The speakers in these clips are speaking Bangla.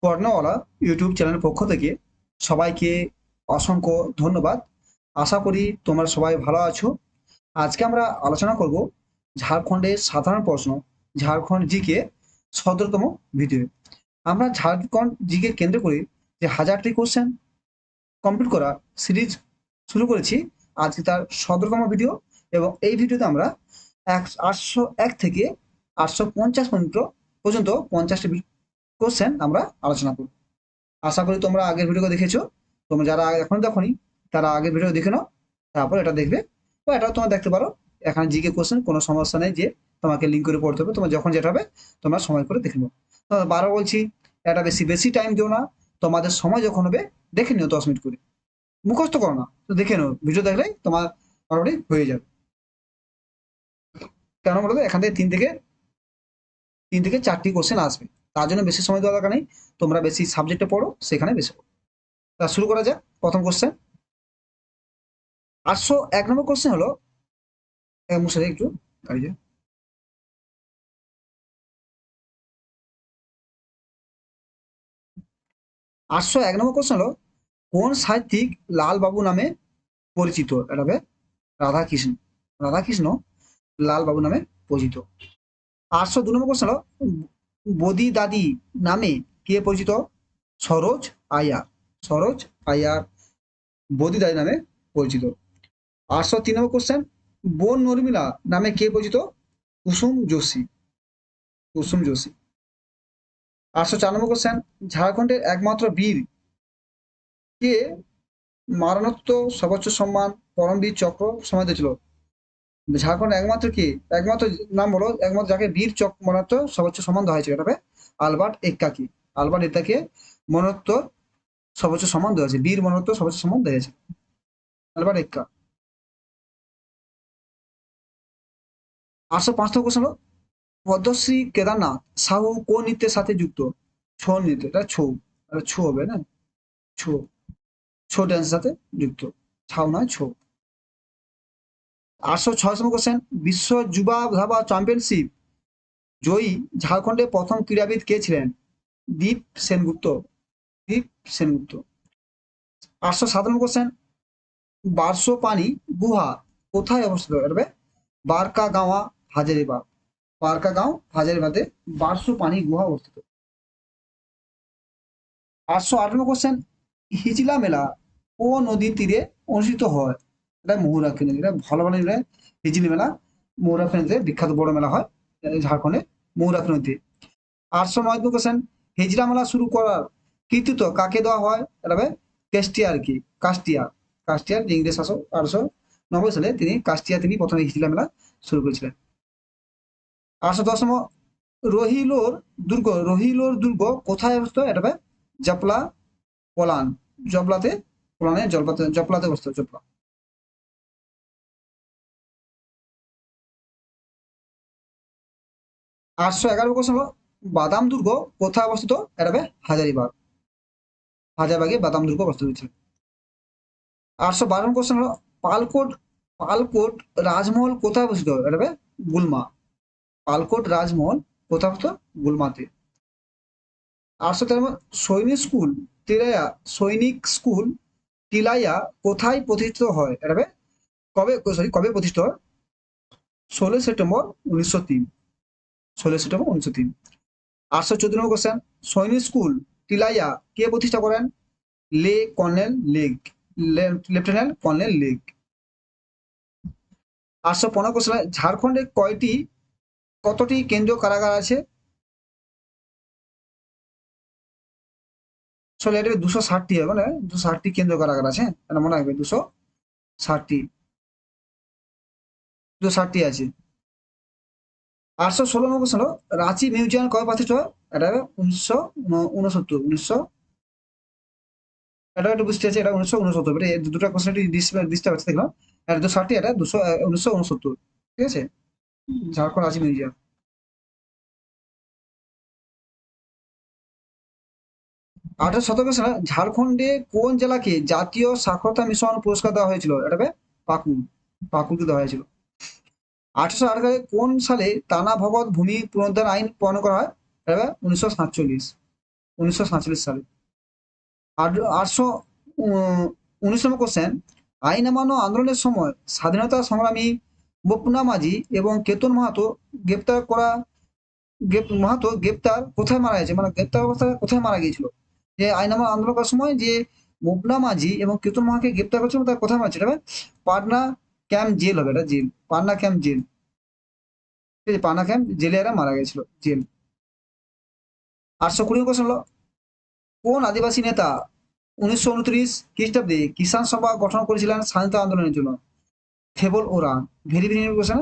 স্বর্ণওয়ালা ইউটিউব চ্যানেলের পক্ষ থেকে সবাইকে অসংখ্য ধন্যবাদ। আশা করি তোমরা সবাই ভালো আছো। আজকে আমরা আলোচনা করব ঝাড়খণ্ডের সাধারণ প্রশ্ন, ঝাড়খণ্ড জিকে ১৭তম ভিডিও। আমরা ঝাড়খণ্ড জিকে কেন্দ্র করে যে ১০০০টি কোশ্চেন কমপ্লিট করা সিরিজ শুরু করেছি, আজকে তার ১৭তম ভিডিও। এবং এই ভিডিওতে আমরা ৮০১ থেকে ৮৫০ পর্যন্ত ৫০টি কোশ্চেন আমরা আলোচনা করব। আশা করি তোমরা আগের ভিডিও দেখেছো। তোমরা যারা এখন দেখোনি তারা আগের ভিডিও দেখে নাও, তারপর এটা দেখবে বা এটাও তোমরা দেখতে পারো। এখানে জিকে কোশ্চেন, কোনো সমস্যা নেই যে তোমাকে লিঙ্ক করে পড়তে হবে। তোমার যখন যেটা হবে তোমরা সময় করে দেখে নাও। বারবার বলছি, এটা বেশি বেশি টাইম দিও না। তোমাদের সময় যখন হবে দেখে নিও ১০ মিনিট করে, মুখস্থ করো না, তো দেখে নিও। ভিডিও দেখলেই তোমার অলরেডি হয়ে যাবে। কেন বলতো, এখান থেকে তিন থেকে চারটি কোশ্চেন আসবে, তার জন্য বেশি সময় দেওয়া দরকার নেই। তোমরা বেশি সাবজেক্টে পড়ো, সেখানে বেশি পড়ো। তা শুরু করা যাক। প্রথম কোশ্চেন, ৮০১ নম্বর কোশ্চেন হলো, মুছে একটু এই যে ৮০১ নম্বর কোশ্চেন হলো, কোন সাহিত্যিক লাল বাবু নামে পরিচিত? এটা হবে রাধাকৃষ্ণ। রাধাকৃষ্ণ লাল বাবু নামে পরিচিত। ৮০২ নম্বর কোশ্চেন হলো, বদি দাদি নামে কে পরিচিত? সরোজ আয়ার। সরোজ আয়ার বদি দাদি নামে পরিচিত। ৮০৩ নম্বর কোশ্চেন, বন নর্মিলা নামে কে পরিচিত? কুসুম যোশী। কুসুম যোশী। ৮০৪ নম্বর কোশ্চেন, ঝাড়খণ্ডের একমাত্র বীর কে মারণোত্তর সর্বোচ্চ সম্মান পরমবীর চক্র সম্মানিত ছিল? ঝাড়খণ্ড একমাত্র কি, একমাত্র নাম বলো, একমাত্র যাকে বীর চক্র মরণোত্তর সর্বোচ্চ সম্মান দেওয়া হয়েছে, এটা হবে আলবার্ট এক্কাকে। আলবার্ট এক্কাকে মরণোত্তর সর্বোচ্চ সম্মান দেওয়া হয়েছে, বীর মরণোত্তর সর্বোচ্চ সম্মান দেওয়া হয়েছে, আলবার্ট এক্কা। ৮০৫ নম্বর কোশ্চেন হলো, পদ্মশ্রী কেদারনাথ সাহু কোন নৃত্যের সাথে যুক্ত? ছৌ নৃত্য। এটা ছৌ, এটা ছৌ হবে না, ছৌ। ছৌ ড্যান্সের সাথে যুক্ত, ছাউ নয়, ছৌ। ৮০৬ নম্বর কোশ্চেন, বিশ্ব যুবা ধাবা চ্যাম্পিয়নশিপ জয়ী ঝাড়খণ্ডের প্রথম ক্রীড়াবিদ কে ছিলেন? দীপ সেনগুপ্ত। দীপ সেনগুপ্ত। ৮০৭ নম্বর কোশ্চেন, বারসোপানি গুহা কোথায় অবস্থিত? এটা হবে বারকাগাঁওয়া হাজারিবাগ। বারকাগাঁও হাজারিবাগে বারসোপানি গুহা অবস্থিত। ৮০৮ নম্বর কোশ্চেন, হিজলা মেলা ও নদীর তীরে অনুষ্ঠিত হয়? এটা ময়ূরাক্ষী নদী। এটা ভালো ভালো জায়গায় হিজলি মেলা ময়ূরাক্ষী নদীতে বিখ্যাত বড় মেলা হয়, ঝাড়খণ্ডে ময়ূরাক্ষী নদীতে। ৮০৯ কোশ্চেন, হিজলা মেলা শুরু করার কৃতিত্ব কাকে দেওয়া হয়? এটা হবে কাস্টিয়ার কি, কাস্টিয়ার। কাস্টিয়ার ইংরেজ শাসক ১৮৯ সালে তিনি কাস্টিয়া তিনি প্রথমে হিজলা মেলা শুরু করেছিলেন। ৮১০ নম্বর, রহিলোর দুর্গ কোথায় অবস্থিত? এটা হবে জপলা পলান। জবলাতে, পলানে জপলাতে অবস্থিত, জপলা। ৮১১ কোশ্চেন হলো, বাদাম দুর্গ কোথায় অবস্থিত? এটা হবে হাজারিবাগ। হাজারবাগে বাদাম দুর্গ অবস্থিত হয়েছে। ৮১২ কোশ্চেন হলো, পালকোট পালকোট রাজমহল কোথায় অবস্থিত? এটা হবে গুলমা। পালকোট রাজমহল কোথায় অবস্থিত? গুলমাতে। ৮১৩ সৈনিক স্কুল টিলাইয়া কোথায় প্রতিষ্ঠিত হয়? এটা হবে কবে প্রতিষ্ঠিত হয়? ১৬ সেপ্টেম্বর ১৯০৩। ১৬ সেপ্টেম্বর ১৯০৩। ৮১৪ নম্বর কোশ্চেন, সৈনিক স্কুল টিলাইয়া কে প্রতিষ্ঠা করেন? Lieutenant colonel leg. ৮১৫ কোশ্চেন, ঝাড়খণ্ডে কতটি কেন্দ্রীয় কারাগার আছে? আসলে এটা ২৬০টি হবে, মানে ২৬০টি কেন্দ্রীয় কারাগার আছে, এটা মনে রাখবে। ২৬০টি, ২৬০টি আছে। ৮১৬ নম্বর কোশ্চেন হলো, রাঁচি মিউজিয়াম কবে প্রতিষ্ঠিত হয়? এটা হবে ১৯৬৯। এটা একটু বুঝতে আছে, এটা ১৯৬৯। এটা এই দুটো কোশ্চেন ডিস্টার্ব আছে দেখলাম। এটা ২৬০টি, এটা ১৯৬৯। ঠিক আছে, ঝাড়খণ্ড রাঁচি মিউজিয়াম। ১৮১৭ সালে ঝাড়খণ্ডে কোন জেলাকে জাতীয় সাক্ষরতা মিশন পুরস্কার দেওয়া হয়েছিল? এটা হবে পাকুড়। পাকুড়কে দেওয়া হয়েছিল। ১৮১৮ সালে কোন সালে টানা ভগৎ ভূমি পুনরুদ্ধার আইন প্রণয়ন করা হয়? এটা হবে ১৯৪৭। 1947 সালে। আর 819 নম্বর কোশ্চেন, আইন অমান্য আন্দোলনের সময় স্বাধীনতা সংগ্রামী বোপনা মাঝি এবং কেতন মাহাতো গ্রেপ্তার করা মাহাতো গ্রেপ্তার কোথায় মারা গেছে, মানে গ্রেপ্তার অবস্থায় কোথায় মারা গিয়েছিল? যে আইন অমান্য আন্দোলন করার সময় যে বোপনা মাঝি এবং কেতন মাহাকে গ্রেপ্তার করেছিল, তার কোথায় মারা ছিল? পাটনা ক্যাম্প জেল হবে, এটা জেল, পাটনা ক্যাম্প জেল। ঠিক আছে, পাটনা ক্যাম্প জেলে এরা মারা গেছিল, জেল। 820 কোশ্চেন হলো, কোন আদিবাসী নেতা 1929 খ্রিস্টাব্দে কিষাণ সভা গঠন করেছিলেন স্বাধীনতা আন্দোলনের জন্য? থেবল ওরান। Very very question.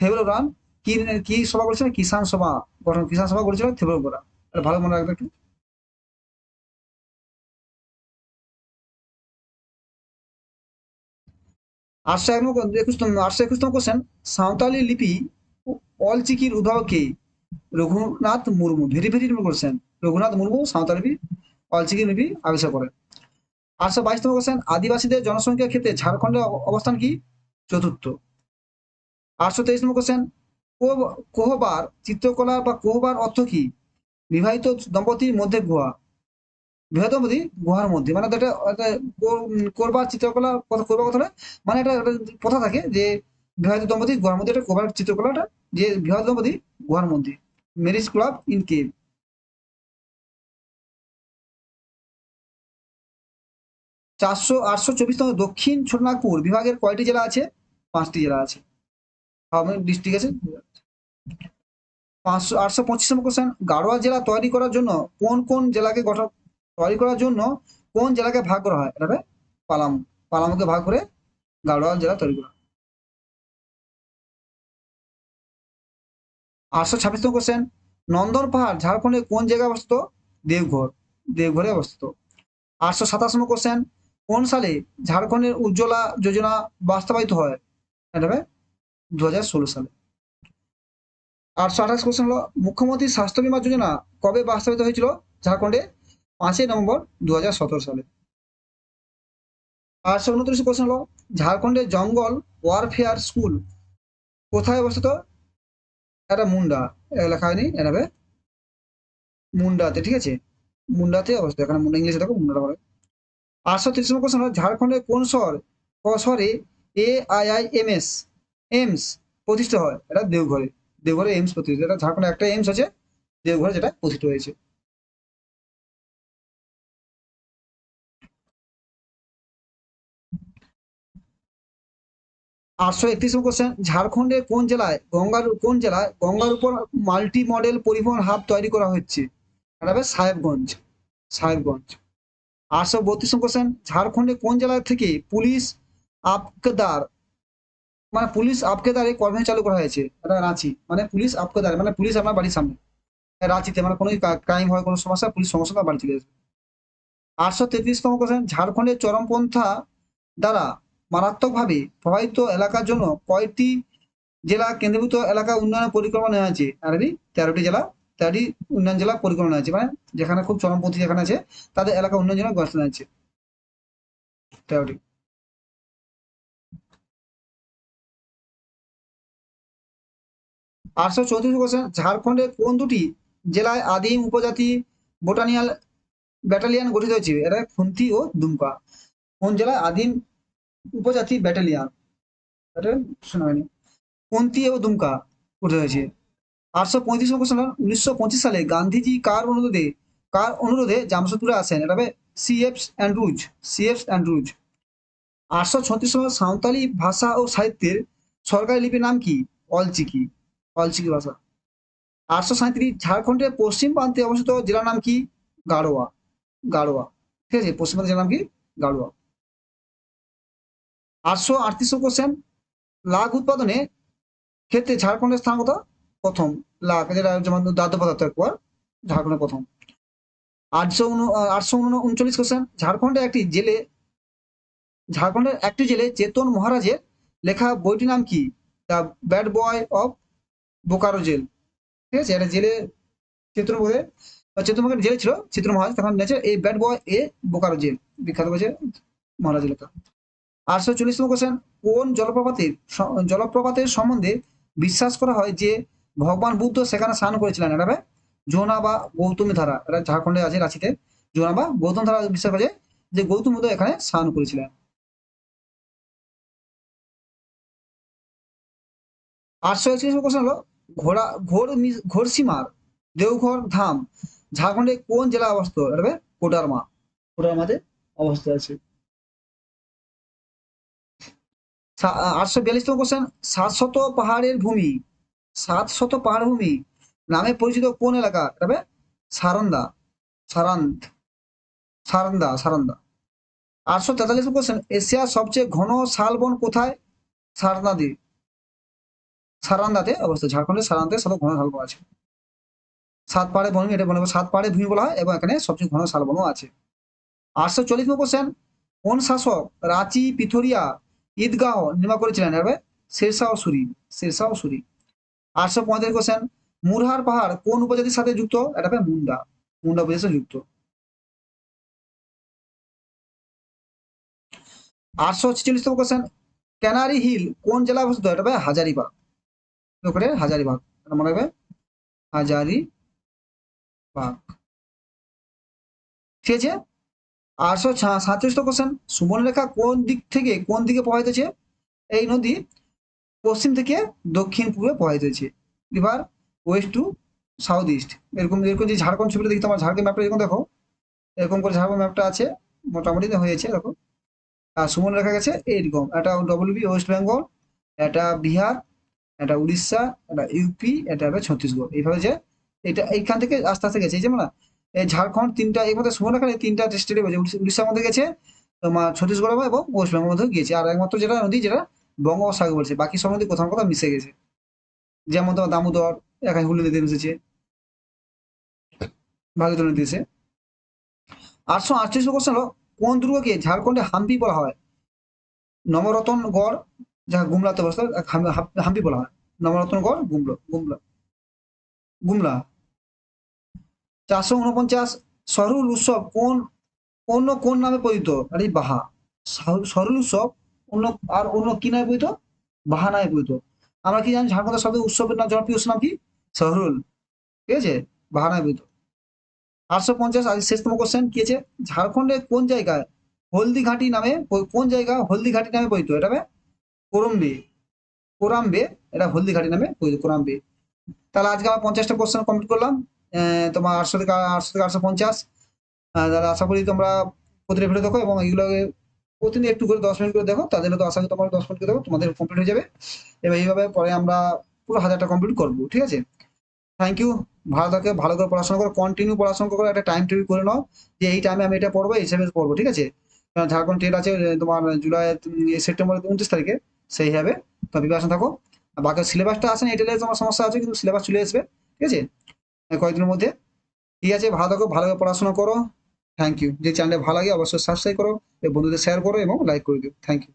থেবল ওরান কি কি সভা করেছিলেন? কিষাণ সভা গঠন, কিষাণ সভা করেছিলেন থেবল ওরান। এটা ভালো মনে রাখবে একটু। 821 কোশ্চেন, সাঁওতালি লিপি অলচিকির উদ্ভাবক কে? Raghunath Murmu. Very very question. Raghunath Murmu Santali লিপি অলচিকি লিপি আবিষ্কার করেন। 822 কোশ্চেন, আদিবাসীদের জনসংখ্যার ক্ষেত্রে ঝাড়খণ্ডের অবস্থান কি? চতুর্থ। 823 কোশ্চেন, কোহবার চিত্রকলা বা কোহবার অর্থ কি? বিবাহিত দম্পতির মধ্যে গুহা। বিবাহিত দম্পতি গুহার মধ্যে, মানে এটা করবার চিত্রকলা করবার কথা নয়, মানে এটা একটা কথা থাকে যে বিবাহিত দম্পতি গুহার মধ্যে, এটা করবার চিত্রকলাটা যে বিবাহিত দম্পতি গুহার মধ্যে, ম্যারেজ ক্লাব ইন কেভ। 824তম, দক্ষিণ ছোটনাগপুর বিভাগের কয়টি জেলা আছে? 5টি জেলা আছে। ডিস্ট্রিক্ট আছে। 825 নম্বর কোশ্চেন, গাড়োয়া জেলা তৈরি করার জন্য কোন কোন জেলাকে গঠন তৈরি করার জন্য কোন জেলাকে ভাগ করা হয়? এটা হবে পালামু। পালামুকে ভাগ করে গাড়োয়া জেলা তৈরি করা হয়। 826তম কোশ্চেন, নন্দন পাহাড় ঝাড়খণ্ডের কোন জায়গায় অবস্থিত? দেওঘর। দেওঘরে অবস্থিত। 827নম্বর কোশ্চেন, কোন সালে ঝাড়খণ্ডের উজ্জ্বলা যোজনা বাস্তবায়িত হয়? এটা হবে 2016 সালে। 828 কোশ্চেন হলো, মুখ্যমন্ত্রী স্বাস্থ্য বীমা যোজনা কবে বাস্তবায়িত হয়েছিল ঝাড়খণ্ডে? 5ই নভেম্বর 2017 সালে। 829 কোশ্চেন হলো, ঝাড়খণ্ডের জঙ্গল ওয়ারফেয়ার স্কুল কোথায় অবস্থিত? এটা মুন্ডা। লেখা হয়নি, এটা হবে মুন্ডাতে। ঠিক আছে, মুন্ডাতে অবস্থিত। এখানে মুন্ডা ইংলিশে দেখো, মুন্ডাটা বলে। 830 কোশ্চেন হলো, ঝাড়খণ্ডের কোন শহরে AIIMS এইমস প্রতিষ্ঠা হয়? এটা দেওঘরে। দেওঘরে এইমস প্রতিষ্ঠা, এটা ঝাড়খণ্ডে একটা এইমস আছে দেওঘরে, যেটা প্রতিষ্ঠা হয়েছে। 831 কোশ্চেন, ঝাড়খণ্ডের কোন জেলায় গঙ্গার উপর মাল্টি মডেল পরিবহন হাব তৈরি করা হচ্ছে? এটা হবে সাহেবগঞ্জ। সাহেবগঞ্জ। 832 কোশ্চেন, ঝাড়খণ্ডে কোন জেলা থেকে পুলিশ আপকেদার, মানে পুলিশ আপকেদারে কর্মসূচি চালু করা হয়েছে? এটা রাঁচি। মানে পুলিশ আপকেদারে, মানে পুলিশ আপনার বাড়ির সামনে, রাঁচিতে, মানে কোনো ক্রাইম হয়, কোনো সমস্যা, পুলিশ সমস্যা তার বাড়ি চলে আসবে। 833তম কোশ্চেন, ঝাড়খণ্ডের চরমপন্থা দ্বারা মারাত্মকভাবে প্রভাবিত এলাকার জন্য কয়টি জেলা কেন্দ্রীভূত এলাকা উন্নয়ন পরিকল্পনা নেওয়া হয়েছে? আর 13টি জেলা, 13টি উন্নয়ন জেলা পরিকল্পনা আছে, মানে যেখানে খুব চরমপন্থী যেখানে আছে তাদের এলাকা উন্নয়ন জন্য ব্যবস্থা নেওয়া হচ্ছে 13টি। 834 কোশ্চেন, ঝাড়খণ্ডের কোন দুটি জেলায় আদিম উপজাতি বোটানিয়াল ব্যাটালিয়ন গঠিত হয়েছে? এটা খুন্তি ও দুমকা। কোন জেলায় আদিম উপজাতি ব্যাটালিয়ন? এটা শোনা হয়নি। খুন্তি ও দুমকা গঠিত হয়েছে। 835 কোশ্চেন, 1925 সালে গান্ধীজি কার অনুরোধে জামশেদপুরে আসেন? এটা হবে সিএফ অ্যান্ড্রুজ। 836 সাঁওতালি ভাষা ও সাহিত্যের সরকারি লিপির নাম কি? অলচিকি। অলচিকি ভাষা। 837 ঝাড়খণ্ডের পশ্চিম প্রান্তে অবস্থিত জেলার নাম কি? গাড়োয়া। গাড়োয়া। ঠিক আছে, পশ্চিম প্রান্তের জেলার নাম কি? গাড়োয়া। 838 কোশ্চেন, লাখ উৎপাদনে ক্ষেত্রে ঝাড়খণ্ডের স্থান কত? প্রথম। লাখ, যেটা যেমন দাদ্য পদার্থ একবার, ঝাড়খণ্ডের প্রথম। 839 কোশ্চেন, ঝাড়খণ্ডের একটি জেলে চেতন মহারাজের লেখা বইটির নাম কি? The bad boy of Bokaro jail. ঠিক আছে, এটা জেলে চেতন বলে, চেতন মহারাজ জেলে ছিল, চেতন মহারাজ তখন লিখেছে এই ব্যাড বয় এ বোকারো জেল, বিখ্যাত বলছে মহারাজের লেখা। 840তম কোশ্চেন, কোন জলপ্রপাতের সম্বন্ধে বিশ্বাস করা হয় যে ভগবান বুদ্ধ সেখানে স্নান করেছিলেন? এটা হবে যমুনা বা গৌতমী ধারা, এটা ঝাড়খণ্ডে আছে রাঁচিতে। যমুনা বা গৌতম ধারা বিশ্বাস করা যায় যে গৌতম বুদ্ধ এখানে স্নান করেছিলেন। 831 নম্বর কোশ্চেন হলো, ঘোড়া ঘোড়সীমার দেওঘর ধাম ঝাড়খণ্ডে কোন জেলায় অবস্থিত? এটা হবে কোডারমা। কোডারমাতে অবস্থিত আছে। 842 নম্বর কোশ্চেন, 700 পাহাড়ের ভূমি, 700 পাহাড় ভূমি নামে পরিচিত কোন এলাকা? এটা হবে সারন্দা। সারান্ত, সারন্দা। 843 নম্বর কোশ্চেন, এশিয়ার সবচেয়ে ঘন শালবন কোথায়? সারনাদি, সারান্দাতে অবস্থিত। ঝাড়খণ্ডের সারান্দাতে সব ঘন শালবন আছে। সাত পাহাড়ে ভূমি, এটা বলা হয় সাত পাহাড়ে ভূমি বলা হয়, এবং এখানে সবচেয়ে ঘন শালবনও আছে। 840 নম্বর কোশ্চেন, কোন শাসক রাঁচি পিথোরিয়া ঈদগাহ নির্মাণ করেছিলেন? এবার শেরশাহ সুরি, শেরশাহ সুরি। 845 কোশ্চেন, মুরহার পাহাড় কোন উপজাতির সাথে যুক্ত? এটা হবে মুন্ডা, মুন্ডা উপজাতির সাথে যুক্ত। 846 নম্বর কোশ্চেন, ক্যানারি হিল কোন জেলায় অবস্থিত? এটা হবে হাজারিবাগ, ওখানে হাজারিবাগ, এটা মনে হবে হাজারিবাগ। ঠিক আছে। 847 কোশ্চেন, সুবর্ণরেখা কোন দিকে প্রবাহিত হচ্ছে? এই নদী পশ্চিম থেকে দক্ষিণ পূর্বে প্রবাহিত হয়েছে। এবার ওয়েস্ট টু সাউথ ইস্ট, এরকম এরকম যে ঝাড়খণ্ড ছবিটা দেখি, তোমার ঝাড়খণ্ড ম্যাপটা এরকম দেখো, এরকম করে ঝাড়খণ্ড ম্যাপটা আছে, মোটামুটি হয়েছে দেখো। আর সুবর্ণরেখা গেছে এইরকম, এটা ডব্লিউবি ওয়েস্ট বেঙ্গল, এটা বিহার, এটা উড়িষ্যা, এটা ইউপি, এটা হবে ছত্তিশগড়, এইভাবে যে এটা এইখান থেকে আস্তে আস্তে গেছে, এই যেমন না এই ঝাড়খণ্ড তিনটা, এই মধ্যে সুবর্ণরেখা এই তিনটা স্টেটে গেছে, উড়িষ্যার মধ্যে গেছে, তোমার ছত্তিশগড় এবং ওয়েস্ট বেঙ্গল মধ্যে গিয়েছে। আর একমাত্র যেটা নদী, যেটা বঙ্গোপসাগর বলছে, বাকি সব নদী কোথাও না কোথাও মিশে গেছে। যেমন তোমার দামোদর এখানে হুগলি নদীতে মিশেছে, ভাগীরথী নদী এসে। 838 কোশ্চেন হলো, কোন দুর্গকে ঝাড়খণ্ডে হাম্পি বলা হয়? নবরতনগড়, যা গুমলাতে অবস্থিত, হাম্পি বলা হয়। নবরতনগড় গুমলা, গুমলা। 449, সরহুল উৎসব অন্য কোন নামে পরিচিত? আরে বাহা। সরহুল উৎসব অন্য, আর অন্য কি নামে পরিচিত? বাহা নামে পরিচিত। আমরা কি জানি ঝাড়খণ্ডের সবচেয়ে উৎসবের নাম, জনপ্রিয় উৎসব নাম কি? সরহুল, ঠিক আছে, বাহা নামে পরিচিত। 850, আজ শেষতম কোশ্চেন কি আছে, ঝাড়খণ্ডের কোন জায়গায় হলদিঘাটি নামে, কোন জায়গা হলদিঘাটি নামে পরিচিত? এটা হবে কোরম্বে, কোরাম্বে, এটা হলদিঘাটি নামে পরিচিত, কোরাম্বে। তাহলে আজকে আমরা 50টা কোশ্চেন কমপ্লিট করলাম, তোমার 800 থেকে 850। তাহলে আশা করি তোমরা প্রতিটা ভিডিও দেখো, এবং এগুলো প্রতিদিন একটু করে 10 মিনিট করে দেখো, তাদের তো আশা করি তোমার 10 মিনিট করে দেখো, তোমাদের কমপ্লিট হয়ে যাবে। এবার এইভাবে পরে আমরা পুরো 1000টা কমপ্লিট করবো, ঠিক আছে। Thank you. ভালো থাকে, ভালো করে পড়াশোনা করো, কন্টিনিউ পড়াশোনা করো, একটা টাইম টেবিল করে নাও যে এই টাইমে আমি এটা পড়বো, এই হিসাবে পড়বো, ঠিক আছে। কারণ ঝাড়খণ্ড টেট আছে তোমার জুলাই, সেপ্টেম্বর 29 তারিখে, সেই হিসাবে তো প্রিপারেশন থাকো। আর বাকি সিলেবাসটা আসেনি, এটা তোমার সমস্যা আছে, কিন্তু সিলেবাস চলে আসবে, ঠিক আছে, কয়েকদিনের মধ্যে। ঠিক আছে, ভালো থাকো, ভালোভাবে পড়াশোনা করো। Thank you. যে চ্যানেলে ভালো লাগে অবশ্যই সাবস্ক্রাইব করো, বন্ধুদের শেয়ার করো এবং লাইক করে দিও। Thank you.